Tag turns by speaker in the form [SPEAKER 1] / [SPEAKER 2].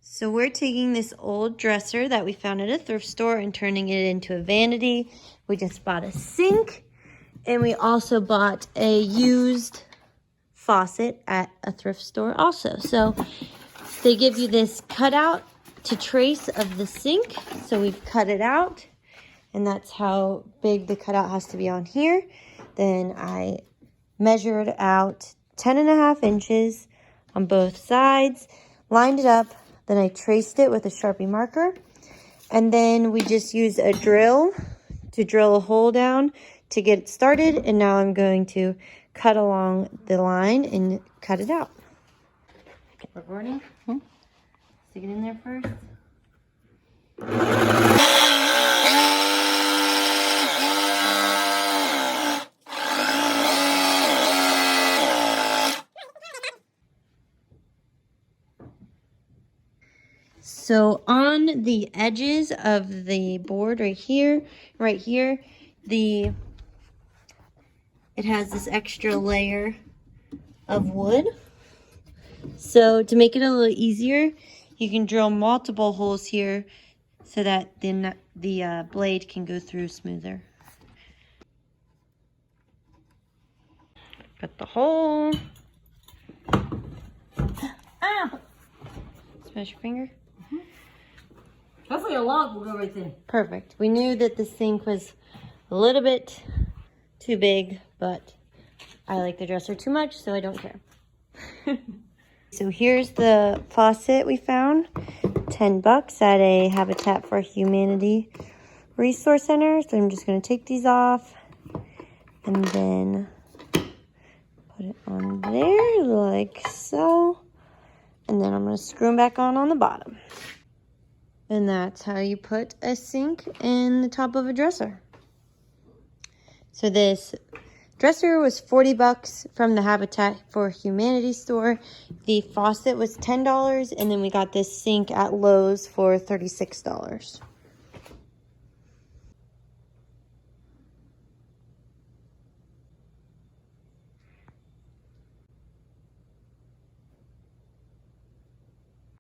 [SPEAKER 1] So we're taking this old dresser that we found at a thrift store and turning it into a vanity. We just bought a sink, and we also bought a used faucet at a thrift store also. So they give you this cutout to trace of the sink. So we've cut it out, and that's how big the cutout has to be on here. Then I measured out 10.5 inches on both sides, lined it up, then I traced it with a Sharpie marker, and then we just used a drill to drill a hole down to get it started, and now I'm going to cut along the line and cut it out. Recording? Stick it in there first. So on the edges of the board right here, it has this extra layer of wood. So to make it a little easier, you can drill multiple holes here so that the blade can go through smoother. Cut the hole. Ow! Smash your finger.
[SPEAKER 2] Hopefully a log will go right there.
[SPEAKER 1] Perfect. We knew that the sink was a little bit too big, but I like the dresser too much, so I don't care. So here's the faucet we found. $10 at a Habitat for Humanity resource center. So I'm just going to take these off and then put it on there like so. And then I'm going to screw them back on the bottom. And that's how you put a sink in the top of a dresser. So this dresser was $40 from the Habitat for Humanity store. The faucet was $10, and then we got this sink at Lowe's for $36.